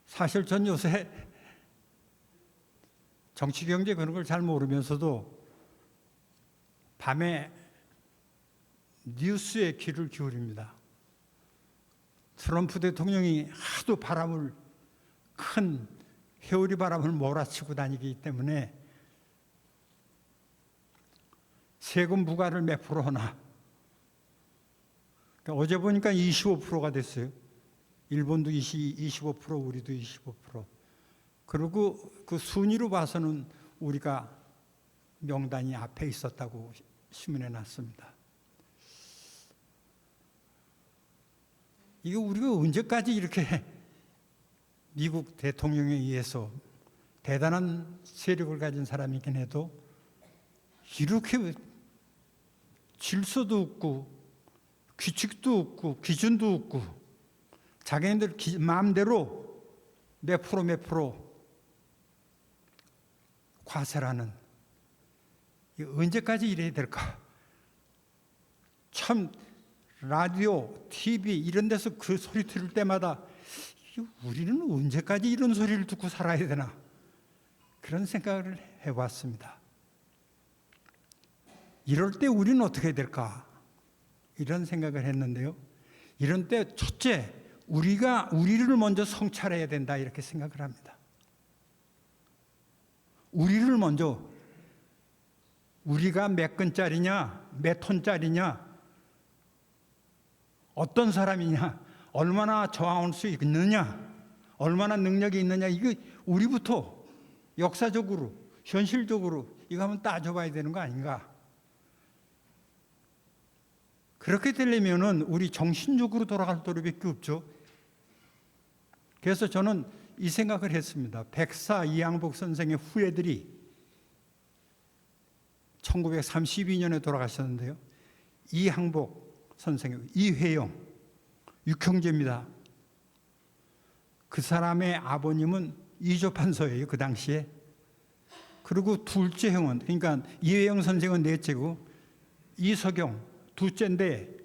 사실 전 요새 정치, 경제 그런 걸 잘 모르면서도 밤에 뉴스에 귀를 기울입니다. 트럼프 대통령이 하도 큰 회오리 바람을 몰아치고 다니기 때문에 세금 부과를 몇 프로 하나. 그러니까 어제 보니까 25%가 됐어요. 일본도 25%, 우리도 25%. 그리고 그 순위로 봐서는 우리가 명단이 앞에 있었다고 신문에 났습니다. 이거 우리가 언제까지 이렇게 미국 대통령에 의해서 대단한 세력을 가진 사람이긴 해도 이렇게 질서도 없고 규칙도 없고 기준도 없고 자기네들 마음대로 몇 프로 과세라는, 언제까지 이래야 될까? 참 라디오, TV 이런 데서 그 소리 들을 때마다 우리는 언제까지 이런 소리를 듣고 살아야 되나? 그런 생각을 해봤습니다. 이럴 때 우리는 어떻게 해야 될까? 이런 생각을 했는데요. 이런 때 첫째, 우리를 먼저 성찰해야 된다 이렇게 생각을 합니다. 우리를 먼저, 우리가 몇 건짜리냐, 몇 톤짜리냐, 어떤 사람이냐, 얼마나 저항할 수 있느냐, 얼마나 능력이 있느냐, 이거 우리부터 역사적으로, 현실적으로 이거 한번 따져봐야 되는 거 아닌가. 그렇게 되려면은 우리 정신적으로 돌아갈 도리밖에 없죠. 그래서 저는 이 생각을 했습니다. 백사 이항복 선생의 후예들이 1932년에 돌아가셨는데요. 이항복 선생, 이회영, 육형제입니다. 그 사람의 아버님은 이조판서예요, 그 당시에. 그리고 둘째 형은, 그러니까 이회영 선생은 넷째고 이석영 둘째인데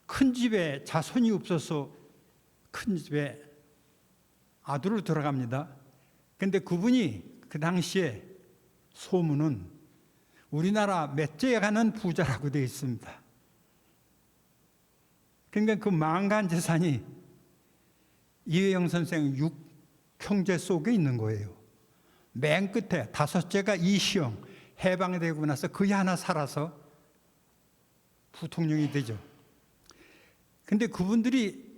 큰 집에 자손이 없어서 큰 집에 아들로 들어갑니다. 그런데 그분이 그 당시에 소문은 우리나라 몇째에 가는 부자라고 되어 있습니다. 그러니까 그 망간 재산이 이회영 선생 6형제 속에 있는 거예요. 맨 끝에 다섯째가 이시영, 해방되고 나서 그이 하나 살아서 부통령이 되죠. 근데 그분들이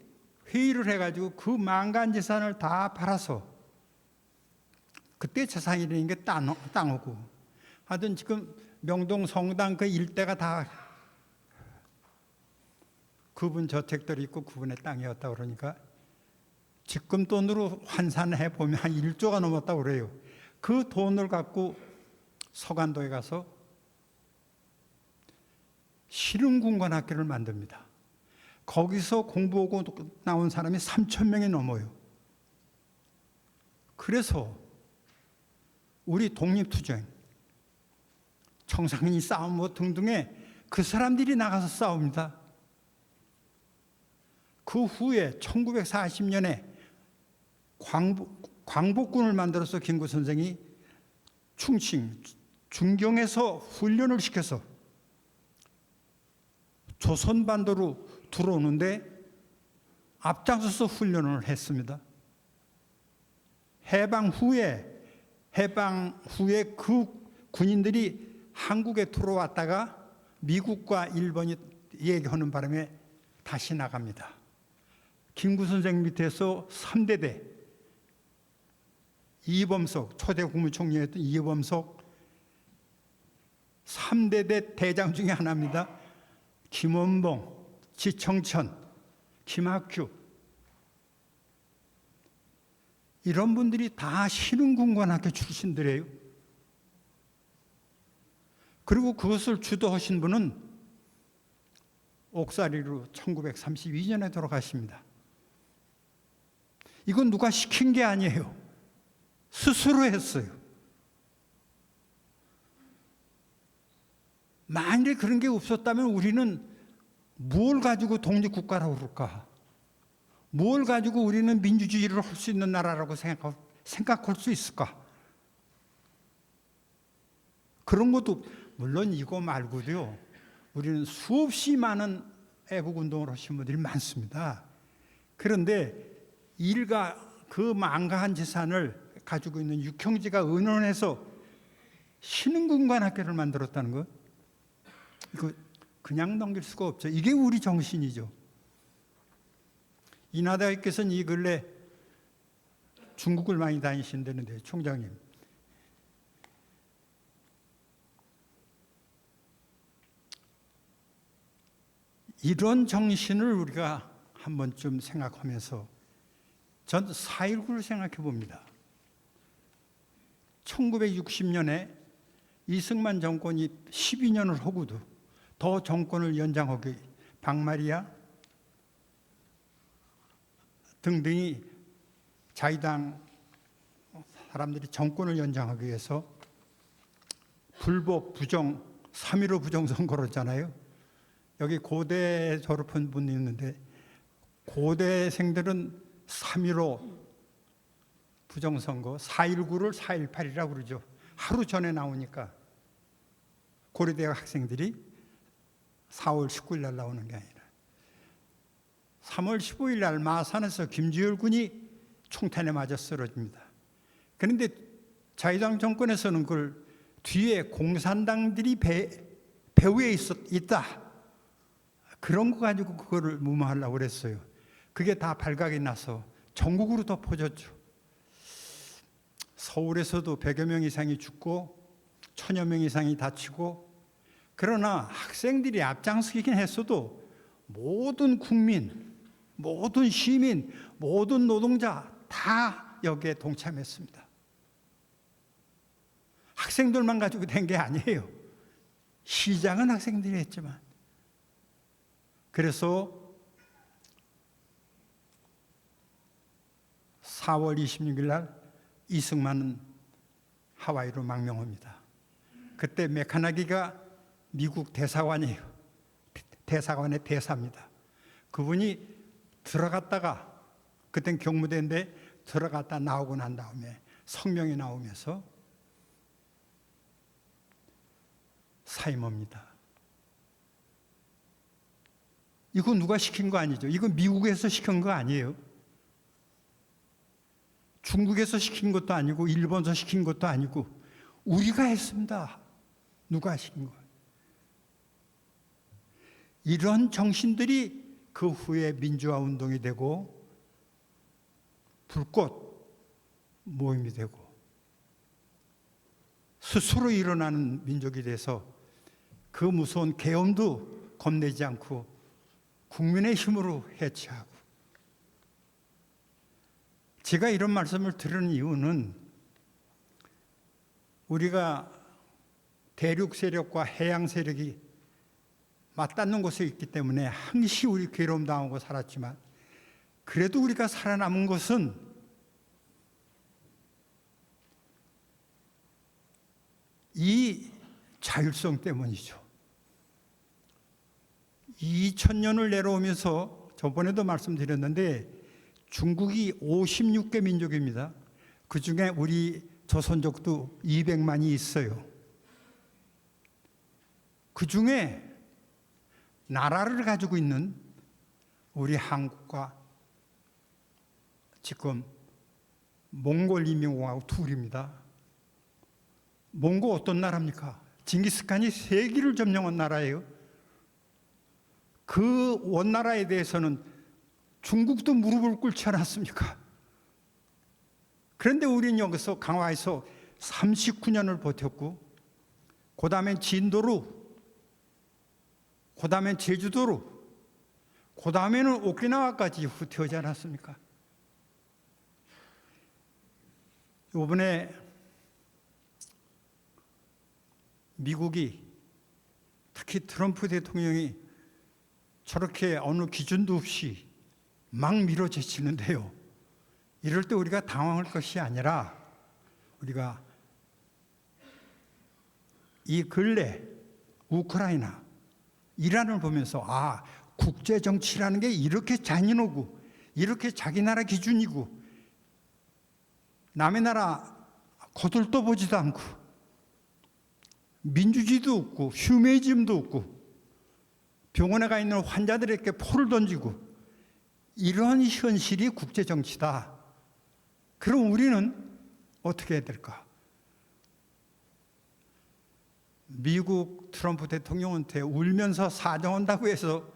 회의를 해가지고 그 망간 재산을 다 팔아서, 그때 재산이라는 게 땅이고, 하여튼 지금 명동 성당 그 일대가 다 그분 저택들이 있고 그분의 땅이었다 그러니까 지금 돈으로 환산해 보면 한 1조가 넘었다고 그래요. 그 돈을 갖고 서간도에 가서 신흥군관학교를 만듭니다. 거기서 공부하고 나온 사람이 3,000명이 넘어요. 그래서 우리 독립투쟁, 청산리 싸움 뭐 등등에 그 사람들이 나가서 싸웁니다. 그 후에 1940년에 광복군을 만들어서 김구 선생이 충칭, 중경에서 훈련을 시켜서 조선반도로 들어오는데 앞장서서 훈련을 했습니다. 해방 후에 그 군인들이 한국에 들어왔다가 미국과 일본이 얘기하는 바람에 다시 나갑니다. 김구 선생 밑에서 3대대 이범석, 초대 국무총리였던 이범석 3대대 대장 중에 하나입니다. 김원봉, 지청천, 김학규, 이런 분들이 다 신흥군관학교 출신들이에요. 그리고 그것을 주도하신 분은 옥살이로 1932년에 돌아가십니다. 이건 누가 시킨 게 아니에요. 스스로 했어요. 만약에 그런 게 없었다면 우리는 뭘 가지고 독립국가라고 그럴까? 뭘 가지고 우리는 민주주의를 할 수 있는 나라라고 생각할 수 있을까? 그런 것도 물론 이거 말고도요. 우리는 수없이 많은 애국운동을 하신 분들이 많습니다. 그런데 일가 그 망가한 재산을 가지고 있는 육형제가 의논해서 신흥군관학교를 만들었다는 것, 이거 그냥 넘길 수가 없죠. 이게 우리 정신이죠. 이나다께서는 이 근래 중국을 많이 다니신다는데, 총장님. 이런 정신을 우리가 한 번쯤 생각하면서 전 4.19를 생각해 봅니다. 1960년에 이승만 정권이 12년을 하고도 더 정권을 연장하기, 박마리아 등등이 자유당 사람들이 정권을 연장하기 위해서 불복, 부정, 3.15 부정선거를 했잖아요. 여기 고대 졸업한 분이 있는데 고대생들은 3.15 부정선거, 4.19를 4.18이라고 그러죠. 하루 전에 나오니까 고려대학 학생들이 4월 19일 날 나오는 게 아니라 3월 15일 날 마산에서 김주열 군이 총탄에 맞아 쓰러집니다. 그런데 자유당 정권에서는 그걸 뒤에 공산당들이 배후에 있다. 그런 거 가지고 그거를 무마하려고 그랬어요. 그게 다 발각이 나서 전국으로 더 퍼졌죠. 서울에서도 100여 명 이상이 죽고 1000여 명 이상이 다치고, 그러나 학생들이 앞장서긴 했어도 모든 국민, 모든 시민, 모든 노동자 다 여기에 동참했습니다. 학생들만 가지고 된 게 아니에요. 시작은 학생들이 했지만. 그래서 4월 26일 날 이승만은 하와이로 망명합니다. 그때 메카나기가 미국 대사관이에요. 대사관의 대사입니다. 그분이 들어갔다가, 그땐 경무대인데 들어갔다 나오고 난 다음에 성명이 나오면서 사임합니다. 이거 누가 시킨 거 아니죠? 이거 미국에서 시킨 거 아니에요. 중국에서 시킨 것도 아니고 일본에서 시킨 것도 아니고 우리가 했습니다. 누가 시킨 거예요? 이런 정신들이 그 후에 민주화 운동이 되고 불꽃 모임이 되고 스스로 일어나는 민족이 돼서 그 무서운 계엄도 겁내지 않고 국민의 힘으로 해체하고. 제가 이런 말씀을 드리는 이유는 우리가 대륙 세력과 해양 세력이 맞닿는 곳에 있기 때문에 항시 우리 괴로움 당하고 살았지만, 그래도 우리가 살아남은 것은 이 자율성 때문이죠. 2000년을 내려오면서 저번에도 말씀드렸는데 중국이 56개 민족입니다. 그 중에 우리 조선족도 200만이 있어요. 그 중에 나라를 가지고 있는 우리 한국과 지금 몽골 인민공화국 둘입니다. 몽골 어떤 나라입니까? 징기스칸이 세계를 점령한 나라예요. 그 원나라에 대해서는 중국도 무릎을 꿇지 않았습니까? 그런데 우리는 여기서 강화해서 39년을 버텼고, 그 다음엔 진도로, 그 다음엔 제주도로, 그 다음에는 오키나와까지 후퇴하지 않았습니까? 이번에 미국이, 특히 트럼프 대통령이 저렇게 어느 기준도 없이 막 밀어제치는데요. 이럴 때 우리가 당황할 것이 아니라 우리가 이 근래 우크라이나, 이란을 보면서 국제 정치라는 게 이렇게 잔인하고 이렇게 자기 나라 기준이고 남의 나라 거들떠 보지도 않고 민주주의도 없고 휴머니즘도 없고 병원에 가 있는 환자들에게 포를 던지고 이런 현실이 국제 정치다. 그럼 우리는 어떻게 해야 될까? 미국 트럼프 대통령한테 울면서 사정한다고 해서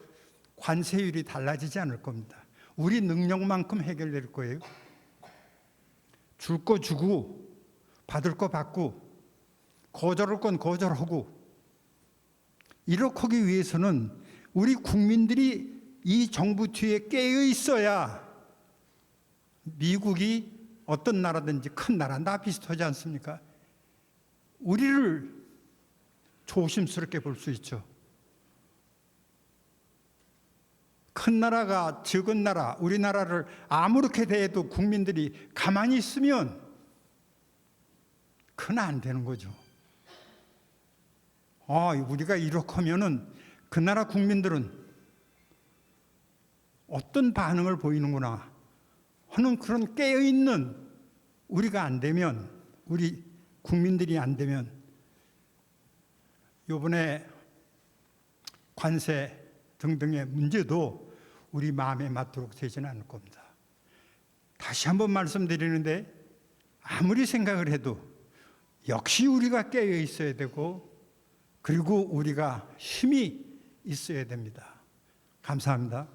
관세율이 달라지지 않을 겁니다. 우리 능력만큼 해결될 거예요. 줄 거 주고 받을 거 받고 거절할 건 거절하고 이렇게 하기 위해서는 우리 국민들이 이 정부 뒤에 깨어 있어야 미국이 어떤 나라든지 큰 나라 다 비슷하지 않습니까? 우리를 조심스럽게 볼 수 있죠. 큰 나라가 적은 나라, 우리나라를 아무렇게 대해도 국민들이 가만히 있으면 그건 안 되는 거죠. 우리가 이렇게 하면은 그 나라 국민들은 어떤 반응을 보이는구나 하는 그런 깨어있는 우리가 안 되면, 우리 국민들이 안 되면 이번에 관세 등등의 문제도 우리 마음에 맞도록 되지는 않을 겁니다. 다시 한번 말씀드리는데 아무리 생각을 해도 역시 우리가 깨어 있어야 되고 그리고 우리가 힘이 있어야 됩니다. 감사합니다.